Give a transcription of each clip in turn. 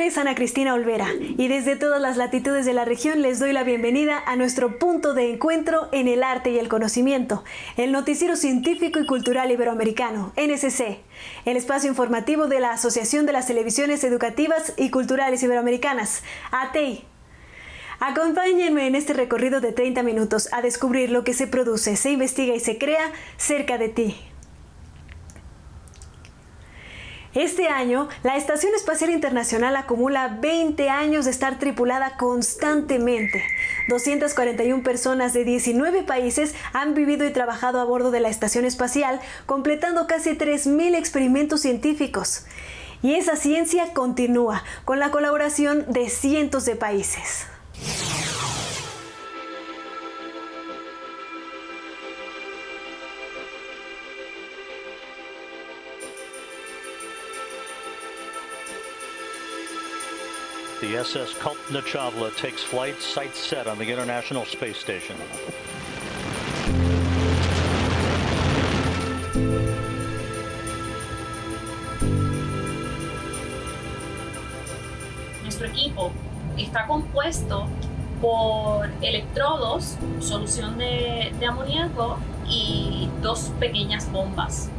nombre es Ana Cristina Olvera y desde todas las latitudes de la región les doy la bienvenida a nuestro punto de encuentro en el arte y el conocimiento, el Noticiero Científico y Cultural Iberoamericano, NSC, el espacio informativo de la Asociación de las Televisiones Educativas y Culturales Iberoamericanas, ATEI. Acompáñenme en este recorrido de 30 minutos a descubrir lo que se produce, se investiga y se crea cerca de ti. Este año, la Estación Espacial Internacional acumula 20 años de estar tripulada constantemente. 241 personas de 19 países han vivido y trabajado a bordo de la Estación Espacial, completando casi 3.000 experimentos científicos. Y esa ciencia continúa con la colaboración de cientos de países. The SS Kalpana Chawla takes flight, sights set on the International Space Station. Nuestro equipo está compuesto por electrodos, solución de amoníaco y 2 pequeñas bombas.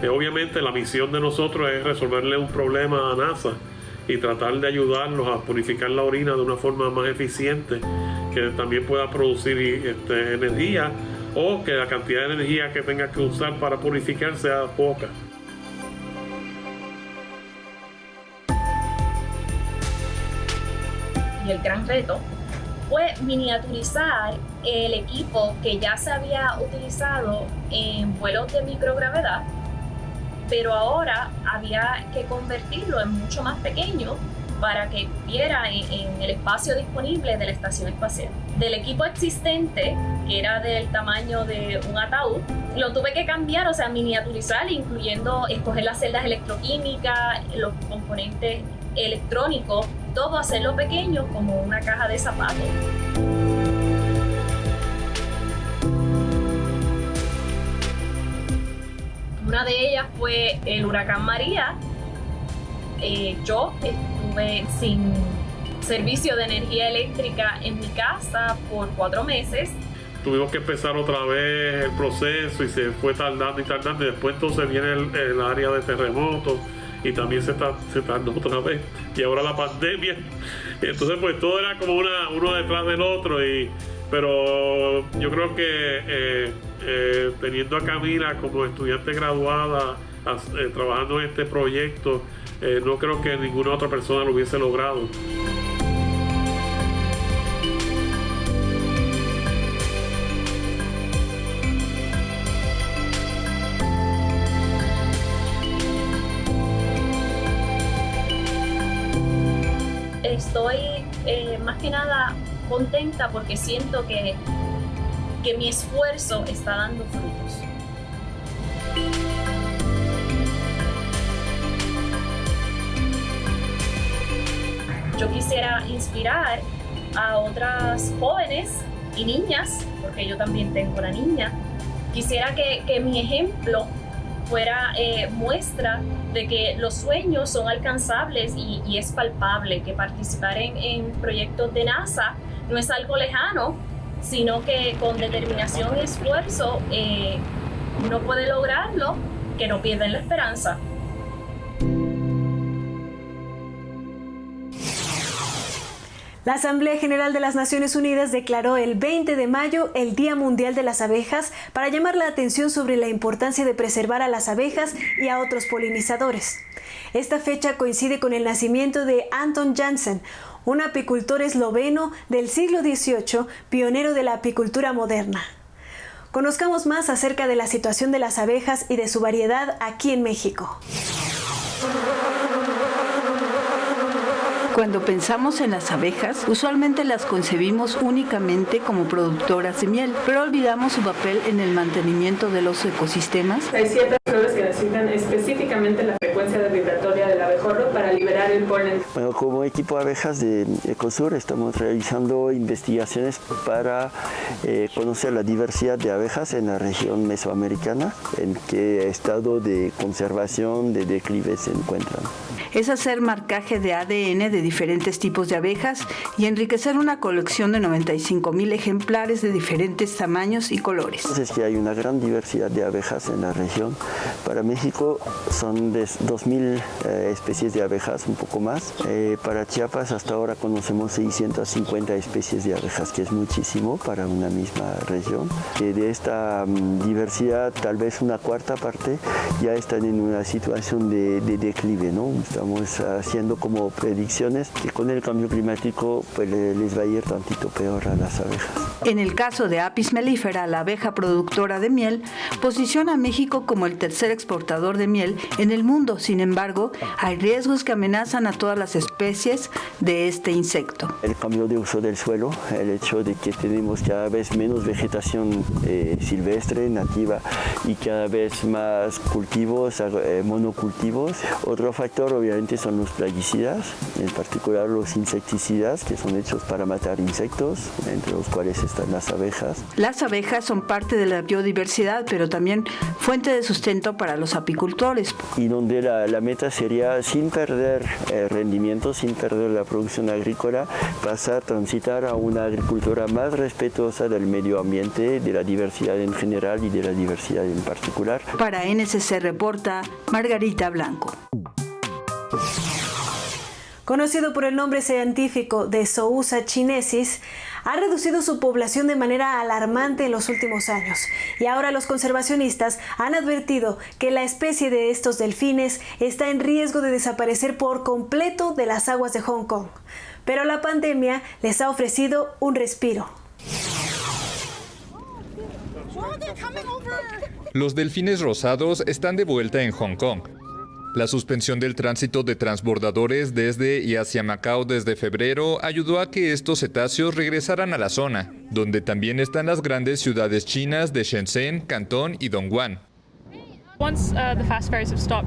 Obviamente la misión de nosotros es resolverle un problema a NASA y tratar de ayudarlos a purificar la orina de una forma más eficiente, que también pueda producir energía, o que la cantidad de energía que tenga que usar para purificar sea poca. Y el gran reto fue miniaturizar el equipo que ya se había utilizado en vuelos de microgravedad, pero ahora había que convertirlo en mucho más pequeño para que cupiera en el espacio disponible de la estación espacial. Del equipo existente, que era del tamaño de un ataúd, lo tuve que cambiar, o sea, miniaturizar, incluyendo escoger las celdas electroquímicas, los componentes electrónicos, todo hacerlo pequeño como una caja de zapatos. Una de ellas fue el huracán María. Yo estuve sin servicio de energía eléctrica en mi casa por 4 meses. Tuvimos que empezar otra vez el proceso y se fue tardando y tardando. Y después entonces viene el área de terremotos y también se tardó otra vez. Y ahora la pandemia. Entonces pues todo era como uno detrás del otro. Pero yo creo que teniendo a Camila como estudiante graduada trabajando en este proyecto, no creo que ninguna otra persona lo hubiese logrado. Estoy más que nada contenta porque siento que mi esfuerzo está dando frutos. Yo quisiera inspirar a otras jóvenes y niñas, porque yo también tengo una niña. Quisiera que mi ejemplo fuera muestra de que los sueños son alcanzables y es palpable, que participar en proyectos de NASA no es algo lejano, sino que con determinación y esfuerzo uno puede lograrlo, que no pierdan la esperanza. La Asamblea General de las Naciones Unidas declaró el 20 de mayo el Día Mundial de las Abejas para llamar la atención sobre la importancia de preservar a las abejas y a otros polinizadores. Esta fecha coincide con el nacimiento de Anton Jansen, un apicultor esloveno del siglo XVIII, pionero de la apicultura moderna. Conozcamos más acerca de la situación de las abejas y de su variedad aquí en México. Cuando pensamos en las abejas, usualmente las concebimos únicamente como productoras de miel, pero olvidamos su papel en el mantenimiento de los ecosistemas. Hay ciertas flores que necesitan específicamente la frecuencia vibratoria del abejorro para liberar el polen. Bueno, como equipo de abejas de Ecosur estamos realizando investigaciones para conocer la diversidad de abejas en la región mesoamericana, en qué estado de conservación, de declive se encuentran. Es hacer marcaje de ADN de diferentes tipos de abejas y enriquecer una colección de 95,000 ejemplares de diferentes tamaños y colores. Entonces que hay una gran diversidad de abejas en la región. Para México son de 2,000 especies de abejas, un poco más. Para Chiapas hasta ahora conocemos 650 especies de abejas, que es muchísimo para una misma región. De esta diversidad, tal vez una cuarta parte ya están en una situación de declive, ¿no? Estamos haciendo como predicciones que con el cambio climático pues, les va a ir tantito peor a las abejas. En el caso de Apis mellifera, la abeja productora de miel, posiciona a México como el tercer exportador de miel en el mundo. Sin embargo, hay riesgos que amenazan a todas las especies de este insecto. El cambio de uso del suelo, el hecho de que tenemos cada vez menos vegetación silvestre, nativa, y cada vez más cultivos, monocultivos. Otro factor obviamente son los plaguicidas, en particular los insecticidas, que son hechos para matar insectos, entre los cuales están las abejas. Las abejas son parte de la biodiversidad, pero también fuente de sustento para los apicultores. Y donde la meta sería, sin perder rendimiento, sin perder la producción agrícola, transitar a una agricultura más respetuosa del medio ambiente, de la diversidad en general y de la diversidad en particular. Para NSC reporta Margarita Blanco. Conocido por el nombre científico de Sousa chinesis, ha reducido su población de manera alarmante en los últimos años. Y ahora los conservacionistas han advertido que la especie de estos delfines está en riesgo de desaparecer por completo de las aguas de Hong Kong. Pero la pandemia les ha ofrecido un respiro. Los delfines rosados están de vuelta en Hong Kong. La suspensión del tránsito de transbordadores desde y hacia Macao desde febrero ayudó a que estos cetáceos regresaran a la zona, donde también están las grandes ciudades chinas de Shenzhen, Cantón y Dongguan.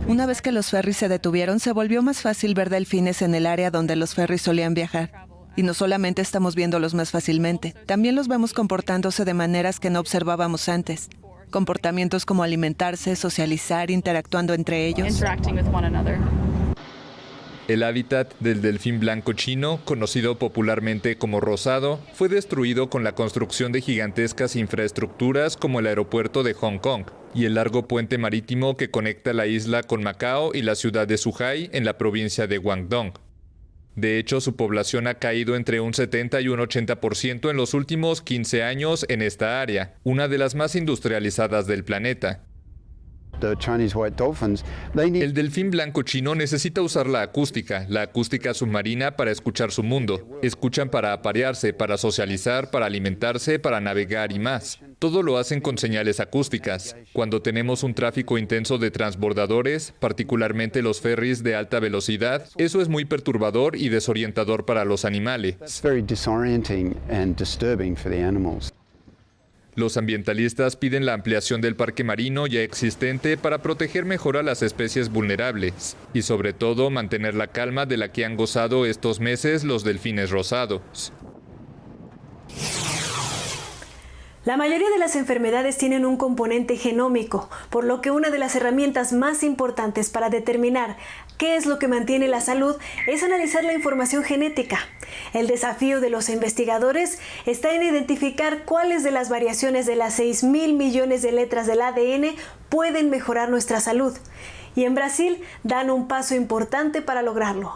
Una vez que los ferries se detuvieron, se volvió más fácil ver delfines en el área donde los ferries solían viajar. Y no solamente estamos viéndolos más fácilmente, también los vemos comportándose de maneras que no observábamos antes. Comportamientos como alimentarse, socializar, interactuando entre ellos. El hábitat del delfín blanco chino, conocido popularmente como rosado, fue destruido con la construcción de gigantescas infraestructuras como el aeropuerto de Hong Kong y el largo puente marítimo que conecta la isla con Macao y la ciudad de Zhuhai en la provincia de Guangdong. De hecho, su población ha caído entre un 70 y un 80% en los últimos 15 años en esta área, una de las más industrializadas del planeta. El delfín blanco chino necesita usar la acústica submarina para escuchar su mundo. Escuchan para aparearse, para socializar, para alimentarse, para navegar y más. Todo lo hacen con señales acústicas. Cuando tenemos un tráfico intenso de transbordadores, particularmente los ferries de alta velocidad, eso es muy perturbador y desorientador para los animales. Los ambientalistas piden la ampliación del parque marino ya existente para proteger mejor a las especies vulnerables y sobre todo mantener la calma de la que han gozado estos meses los delfines rosados. La mayoría de las enfermedades tienen un componente genómico, por lo que una de las herramientas más importantes para determinar qué es lo que mantiene la salud es analizar la información genética. El desafío de los investigadores está en identificar cuáles de las variaciones de las 6,000 millones de letras del ADN pueden mejorar nuestra salud. Y en Brasil dan un paso importante para lograrlo.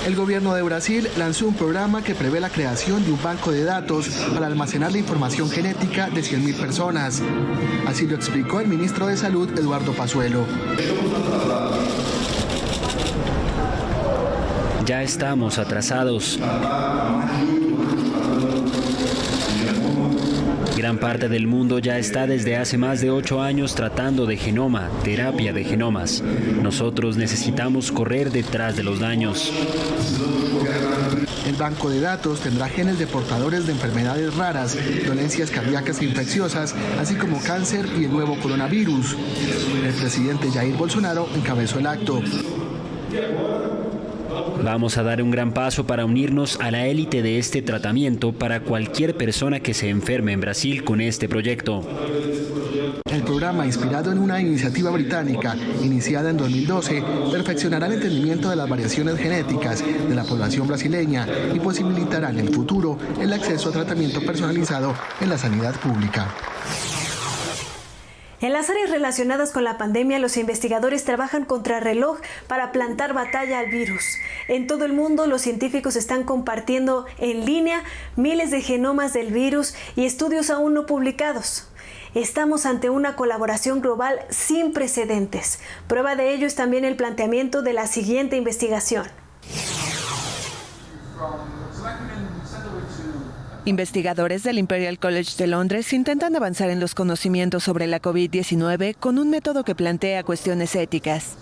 El gobierno de Brasil lanzó un programa que prevé la creación de un banco de datos para almacenar la información genética de 100.000 personas. Así lo explicó el ministro de Salud, Eduardo Pazuello. Ya estamos atrasados. Gran parte del mundo ya está desde hace más de 8 años tratando de genoma, terapia de genomas. Nosotros necesitamos correr detrás de los daños. El banco de datos tendrá genes de portadores de enfermedades raras, dolencias cardíacas e infecciosas, así como cáncer y el nuevo coronavirus. El presidente Jair Bolsonaro encabezó el acto. Vamos a dar un gran paso para unirnos a la élite de este tratamiento para cualquier persona que se enferme en Brasil con este proyecto. El programa, inspirado en una iniciativa británica iniciada en 2012, perfeccionará el entendimiento de las variaciones genéticas de la población brasileña y posibilitará en el futuro el acceso a tratamiento personalizado en la sanidad pública. En las áreas relacionadas con la pandemia, los investigadores trabajan contrarreloj para plantar batalla al virus. En todo el mundo, los científicos están compartiendo en línea miles de genomas del virus y estudios aún no publicados. Estamos ante una colaboración global sin precedentes. Prueba de ello es también el planteamiento de la siguiente investigación. Investigadores del Imperial College de Londres intentan avanzar en los conocimientos sobre la COVID-19 con un método que plantea cuestiones éticas.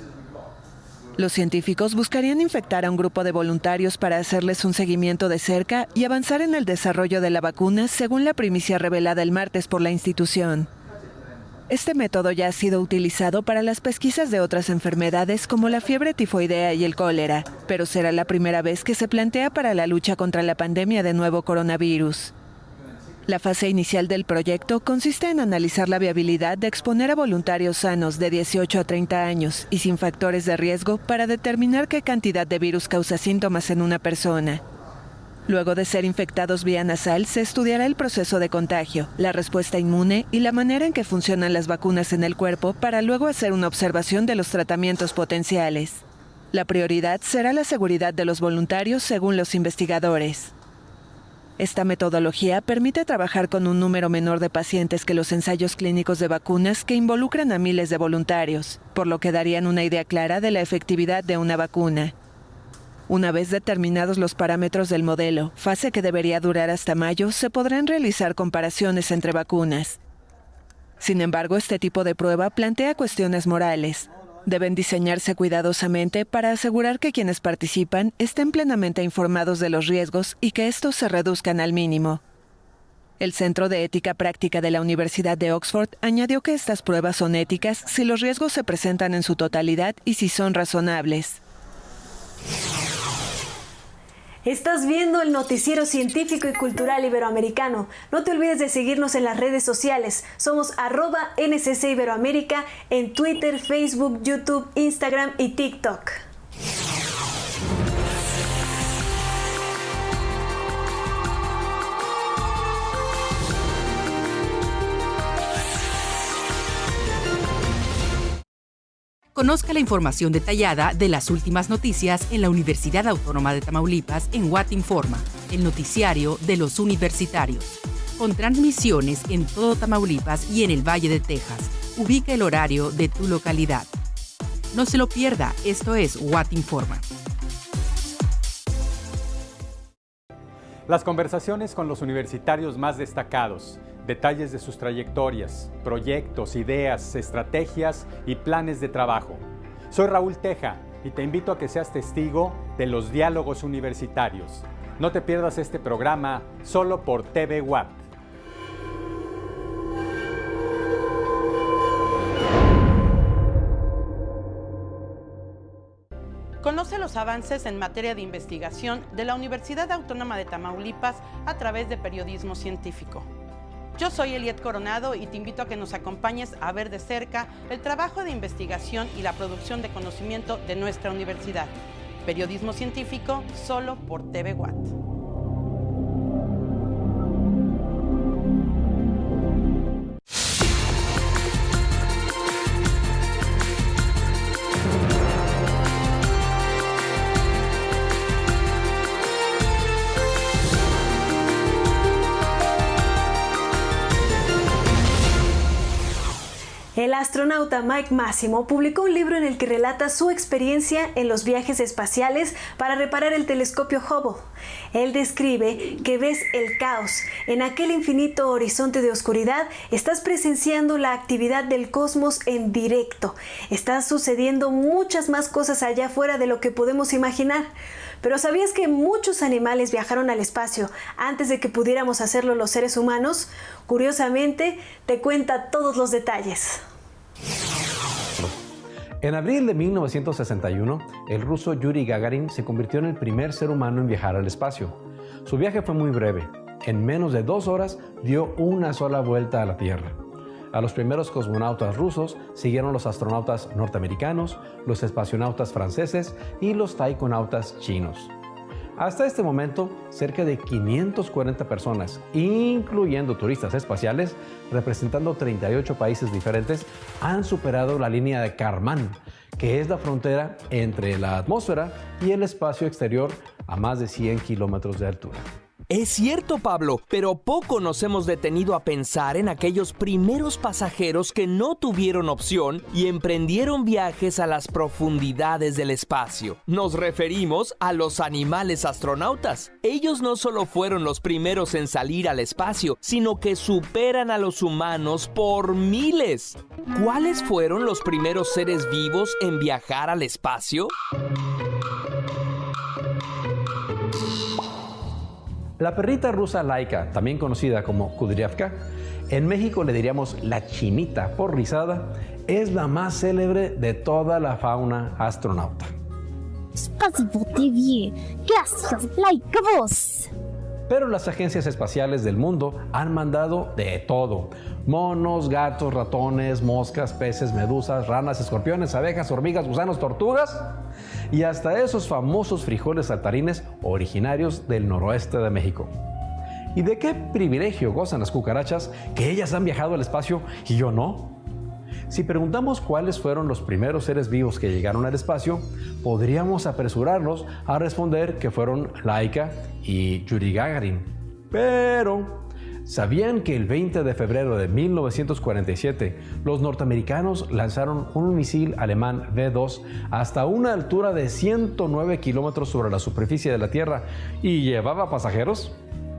Los científicos buscarían infectar a un grupo de voluntarios para hacerles un seguimiento de cerca y avanzar en el desarrollo de la vacuna, según la primicia revelada el martes por la institución. Este método ya ha sido utilizado para las pesquisas de otras enfermedades como la fiebre tifoidea y el cólera, pero será la primera vez que se plantea para la lucha contra la pandemia de nuevo coronavirus. La fase inicial del proyecto consiste en analizar la viabilidad de exponer a voluntarios sanos de 18 a 30 años y sin factores de riesgo para determinar qué cantidad de virus causa síntomas en una persona. Luego de ser infectados vía nasal, se estudiará el proceso de contagio, la respuesta inmune y la manera en que funcionan las vacunas en el cuerpo para luego hacer una observación de los tratamientos potenciales. La prioridad será la seguridad de los voluntarios, según los investigadores. Esta metodología permite trabajar con un número menor de pacientes que los ensayos clínicos de vacunas que involucran a miles de voluntarios, por lo que darían una idea clara de la efectividad de una vacuna. Una vez determinados los parámetros del modelo, fase que debería durar hasta mayo, se podrán realizar comparaciones entre vacunas. Sin embargo, este tipo de prueba plantea cuestiones morales. Deben diseñarse cuidadosamente para asegurar que quienes participan estén plenamente informados de los riesgos y que estos se reduzcan al mínimo. El Centro de Ética Práctica de la Universidad de Oxford añadió que estas pruebas son éticas si los riesgos se presentan en su totalidad y si son razonables. Estás viendo el noticiero científico y cultural iberoamericano. No te olvides de seguirnos en las redes sociales. Somos @NCC Iberoamérica en Twitter, Facebook, YouTube, Instagram y TikTok. Conozca la información detallada de las últimas noticias en la Universidad Autónoma de Tamaulipas en What Informa, el noticiario de los universitarios. Con transmisiones en todo Tamaulipas y en el Valle de Texas. Ubica el horario de tu localidad. No se lo pierda, esto es What Informa. Las conversaciones con los universitarios más destacados, detalles de sus trayectorias, proyectos, ideas, estrategias y planes de trabajo. Soy Raúl Teja y te invito a que seas testigo de los diálogos universitarios. No te pierdas este programa solo por TV Watt. Conoce los avances en materia de investigación de la Universidad Autónoma de Tamaulipas a través de periodismo científico. Yo soy Eliet Coronado y te invito a que nos acompañes a ver de cerca el trabajo de investigación y la producción de conocimiento de nuestra universidad. Periodismo científico solo por TV Watt. El astronauta Mike Massimo publicó un libro en el que relata su experiencia en los viajes espaciales para reparar el telescopio Hubble. Él describe que ves el caos. En aquel infinito horizonte de oscuridad estás presenciando la actividad del cosmos en directo. Está sucediendo muchas más cosas allá afuera de lo que podemos imaginar. Pero ¿sabías que muchos animales viajaron al espacio antes de que pudiéramos hacerlo los seres humanos? Curiosamente, te cuenta todos los detalles. En abril de 1961, el ruso Yuri Gagarin se convirtió en el primer ser humano en viajar al espacio. Su viaje fue muy breve. En menos de 2 horas dio una sola vuelta a la Tierra. A los primeros cosmonautas rusos siguieron los astronautas norteamericanos, los espacionautas franceses y los taikonautas chinos. Hasta este momento, cerca de 540 personas, incluyendo turistas espaciales, representando 38 países diferentes, han superado la línea de Kármán, que es la frontera entre la atmósfera y el espacio exterior a más de 100 kilómetros de altura. Es cierto, Pablo, pero poco nos hemos detenido a pensar en aquellos primeros pasajeros que no tuvieron opción y emprendieron viajes a las profundidades del espacio. Nos referimos a los animales astronautas. Ellos no solo fueron los primeros en salir al espacio, sino que superan a los humanos por miles. ¿Cuáles fueron los primeros seres vivos en viajar al espacio? La perrita rusa Laika, también conocida como Kudryavka, en México le diríamos la chinita por rizada, es la más célebre de toda la fauna astronauta. Gracias, Laika vos. Pero las agencias espaciales del mundo han mandado de todo. Monos, gatos, ratones, moscas, peces, medusas, ranas, escorpiones, abejas, hormigas, gusanos, tortugas y hasta esos famosos frijoles saltarines originarios del noroeste de México. ¿Y de qué privilegio gozan las cucarachas que ellas han viajado al espacio y yo no? Si preguntamos cuáles fueron los primeros seres vivos que llegaron al espacio, podríamos apresurarnos a responder que fueron Laika y Yuri Gagarin. Pero ¿sabían que el 20 de febrero de 1947 los norteamericanos lanzaron un misil alemán V-2 hasta una altura de 109 kilómetros sobre la superficie de la Tierra y llevaba pasajeros?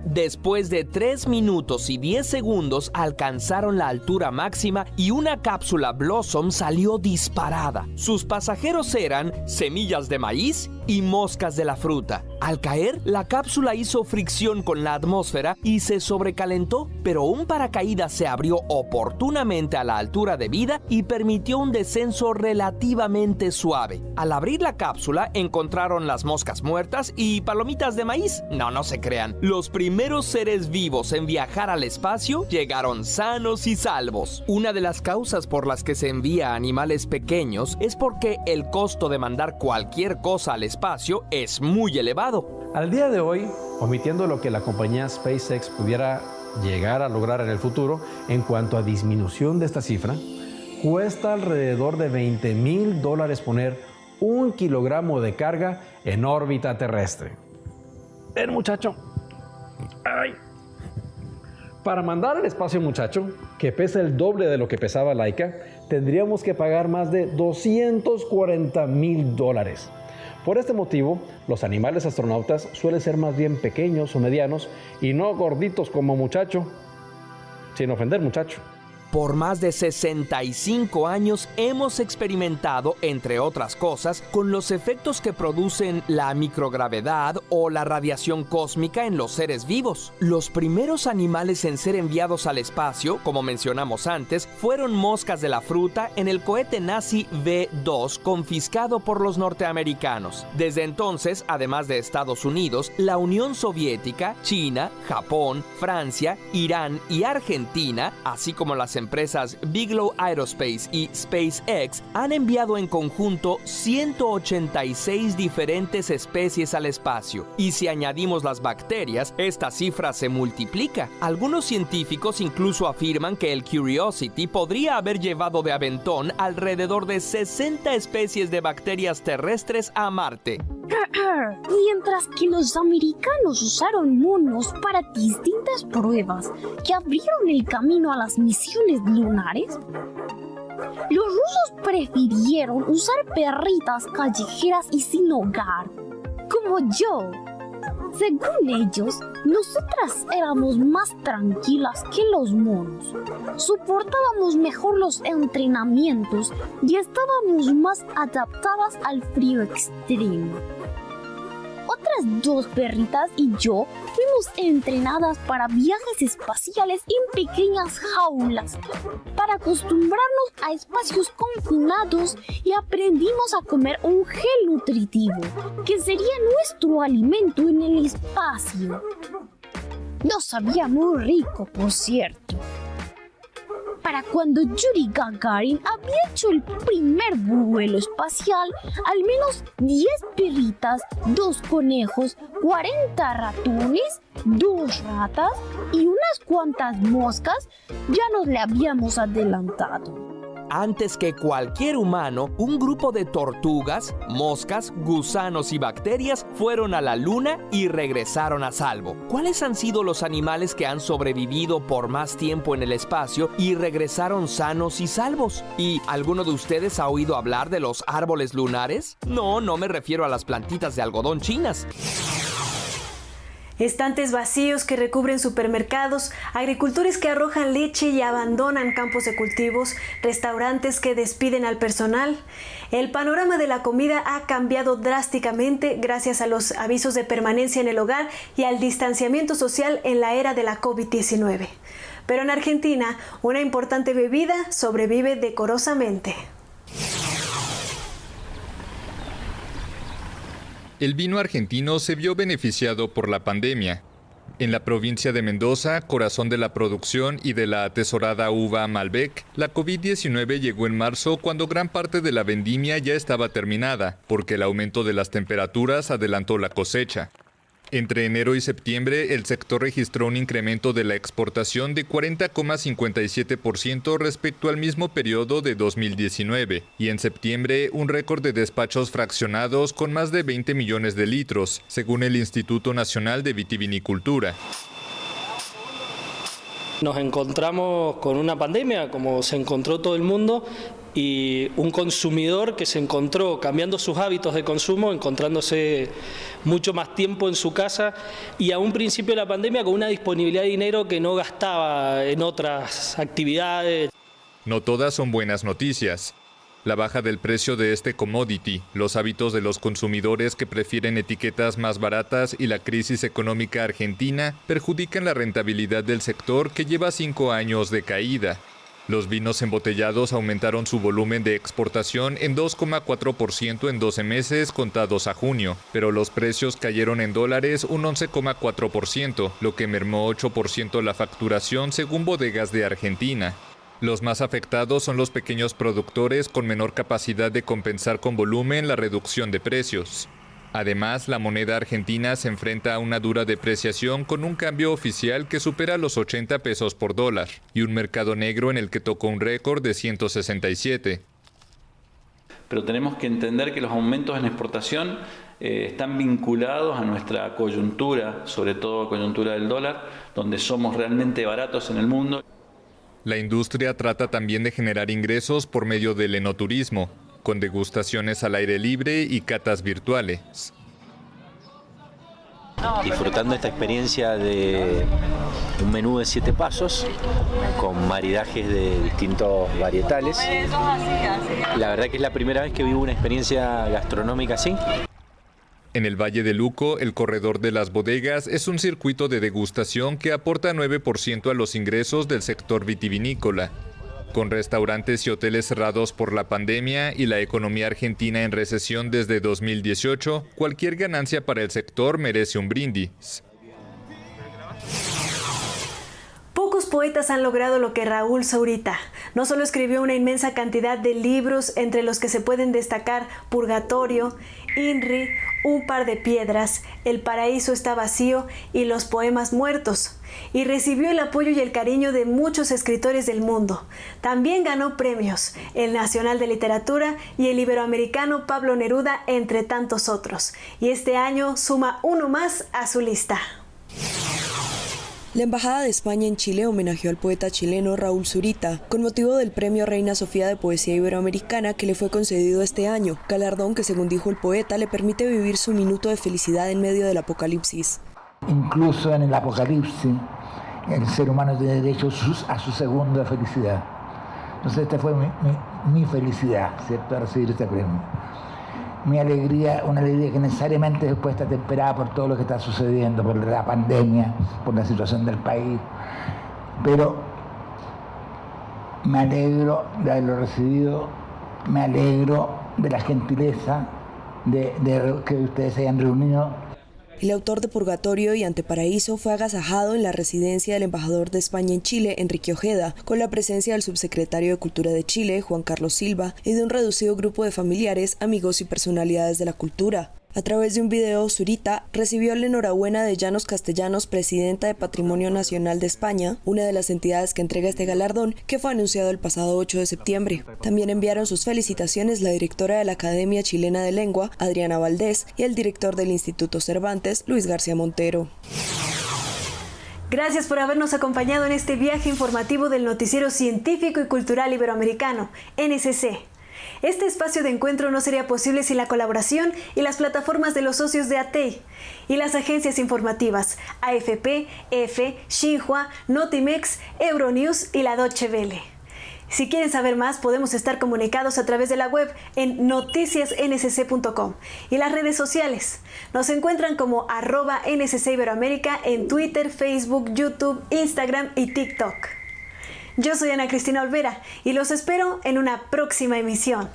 Después de 3 minutos y 10 segundos alcanzaron la altura máxima y una cápsula Blossom salió disparada. Sus pasajeros eran semillas de maíz y moscas de la fruta. Al caer, la cápsula hizo fricción con la atmósfera y se sobrecalentó, pero un paracaídas se abrió oportunamente a la altura debida y permitió un descenso relativamente suave. Al abrir la cápsula, encontraron las moscas muertas y palomitas de maíz. No se crean. Los primeros seres vivos en viajar al espacio llegaron sanos y salvos. Una de las causas por las que se envía a animales pequeños es porque el costo de mandar cualquier cosa al espacio es muy elevado. Al día de hoy, omitiendo lo que la compañía SpaceX pudiera llegar a lograr en el futuro en cuanto a disminución de esta cifra, cuesta alrededor de $20,000 poner 1 kilogramo de carga en órbita terrestre. El muchacho. Ay. Para mandar al espacio muchacho, que pesa el doble de lo que pesaba Laika, tendríamos que pagar más de $240,000. Por este motivo, los animales astronautas suelen ser más bien pequeños o medianos y no gorditos como muchacho, sin ofender muchacho. Por más de 65 años hemos experimentado, entre otras cosas, con los efectos que producen la microgravedad o la radiación cósmica en los seres vivos. Los primeros animales en ser enviados al espacio, como mencionamos antes, fueron moscas de la fruta en el cohete nazi V-2 confiscado por los norteamericanos. Desde entonces, además de Estados Unidos, la Unión Soviética, China, Japón, Francia, Irán y Argentina, así como las empresas Bigelow Aerospace y SpaceX han enviado en conjunto 186 diferentes especies al espacio. Y si añadimos las bacterias, esta cifra se multiplica. Algunos científicos incluso afirman que el Curiosity podría haber llevado de aventón alrededor de 60 especies de bacterias terrestres a Marte. Mientras que los americanos usaron monos para distintas pruebas que abrieron el camino a las misiones lunares, los rusos prefirieron usar perritas callejeras y sin hogar, como yo. Según ellos, nosotras éramos más tranquilas que los monos, soportábamos mejor los entrenamientos y estábamos más adaptadas al frío extremo. otras 2 perritas y yo fuimos entrenadas para viajes espaciales en pequeñas jaulas, para acostumbrarnos a espacios confinados y aprendimos a comer un gel nutritivo, que sería nuestro alimento en el espacio. Nos sabía muy rico, por cierto. Para cuando Yuri Gagarin había hecho el primer vuelo espacial, al menos 10 perritas, 2 conejos, 40 ratones, 2 ratas y unas cuantas moscas ya nos le habíamos adelantado. Antes que cualquier humano, un grupo de tortugas, moscas, gusanos y bacterias fueron a la Luna y regresaron a salvo. ¿Cuáles han sido los animales que han sobrevivido por más tiempo en el espacio y regresaron sanos y salvos? ¿Y alguno de ustedes ha oído hablar de los árboles lunares? No me refiero a las plantitas de algodón chinas. Estantes vacíos que recubren supermercados, agricultores que arrojan leche y abandonan campos de cultivos, restaurantes que despiden al personal. El panorama de la comida ha cambiado drásticamente gracias a los avisos de permanencia en el hogar y al distanciamiento social en la era de la COVID-19. Pero en Argentina, una importante bebida sobrevive decorosamente. El vino argentino se vio beneficiado por la pandemia. En la provincia de Mendoza, corazón de la producción y de la atesorada uva Malbec, la COVID-19 llegó en marzo cuando gran parte de la vendimia ya estaba terminada, porque el aumento de las temperaturas adelantó la cosecha. Entre enero y septiembre, el sector registró un incremento de la exportación de 40,57% respecto al mismo periodo de 2019, y en septiembre un récord de despachos fraccionados con más de 20 millones de litros, según el Instituto Nacional de Vitivinicultura. Nos encontramos con una pandemia, como se encontró todo el mundo, y un consumidor que se encontró cambiando sus hábitos de consumo, encontrándose mucho más tiempo en su casa y a un principio de la pandemia con una disponibilidad de dinero que no gastaba en otras actividades. No todas son buenas noticias. La baja del precio de este commodity, los hábitos de los consumidores que prefieren etiquetas más baratas y la crisis económica argentina perjudican la rentabilidad del sector que lleva 5 años de caída. Los vinos embotellados aumentaron su volumen de exportación en 2,4% en 12 meses contados a junio, pero los precios cayeron en dólares un 11,4%, lo que mermó 8% la facturación según bodegas de Argentina. Los más afectados son los pequeños productores con menor capacidad de compensar con volumen la reducción de precios. Además, la moneda argentina se enfrenta a una dura depreciación con un cambio oficial que supera los 80 pesos por dólar y un mercado negro en el que tocó un récord de 167. Pero tenemos que entender que los aumentos en exportación están vinculados a nuestra coyuntura, sobre todo coyuntura del dólar, donde somos realmente baratos en el mundo. La industria trata también de generar ingresos por medio del enoturismo, con degustaciones al aire libre y catas virtuales. Disfrutando esta experiencia de un menú de 7 pasos con maridajes de distintos varietales. La verdad que es la primera vez que vivo una experiencia gastronómica así. En el Valle de Luco, el corredor de las bodegas es un circuito de degustación que aporta 9% a los ingresos del sector vitivinícola. Con restaurantes y hoteles cerrados por la pandemia y la economía argentina en recesión desde 2018, cualquier ganancia para el sector merece un brindis. Pocos poetas han logrado lo que Raúl Saurita. No solo escribió una inmensa cantidad de libros, entre los que se pueden destacar Purgatorio, INRI, Un par de piedras, El paraíso está vacío y Los poemas muertos, y recibió el apoyo y el cariño de muchos escritores del mundo. También ganó premios, el Nacional de Literatura y el Iberoamericano Pablo Neruda, entre tantos otros. Y este año suma uno más a su lista. La Embajada de España en Chile homenajeó al poeta chileno Raúl Saurita con motivo del Premio Reina Sofía de Poesía Iberoamericana que le fue concedido este año, galardón que, según dijo el poeta, le permite vivir su minuto de felicidad en medio del apocalipsis. Incluso en el apocalipsis, el ser humano tiene derecho a su segunda felicidad. Entonces esta fue mi felicidad, ¿cierto?, a recibir este premio. mi alegría, una alegría que necesariamente después está temperada por todo lo que está sucediendo, por la pandemia, por la situación del país. Pero me alegro de haberlo recibido, me alegro de la gentileza de que ustedes se hayan reunido. El autor de Purgatorio y Anteparaíso fue agasajado en la residencia del embajador de España en Chile, Enrique Ojeda, con la presencia del subsecretario de Cultura de Chile, Juan Carlos Silva, y de un reducido grupo de familiares, amigos y personalidades de la cultura. A través de un video, Zurita recibió la enhorabuena de Llanos Castellanos, presidenta de Patrimonio Nacional de España, una de las entidades que entrega este galardón, que fue anunciado el pasado 8 de septiembre. También enviaron sus felicitaciones la directora de la Academia Chilena de Lengua, Adriana Valdés, y el director del Instituto Cervantes, Luis García Montero. Gracias por habernos acompañado en este viaje informativo del Noticiero Científico y Cultural Iberoamericano, NSC. Este espacio de encuentro no sería posible sin la colaboración y las plataformas de los socios de ATEI y las agencias informativas AFP, EFE, Xinhua, Notimex, Euronews y la Deutsche Welle. Si quieren saber más, podemos estar comunicados a través de la web en noticiasnsc.com y las redes sociales. Nos encuentran como @NSC Iberoamérica en Twitter, Facebook, YouTube, Instagram y TikTok. Yo soy Ana Cristina Olvera y los espero en una próxima emisión.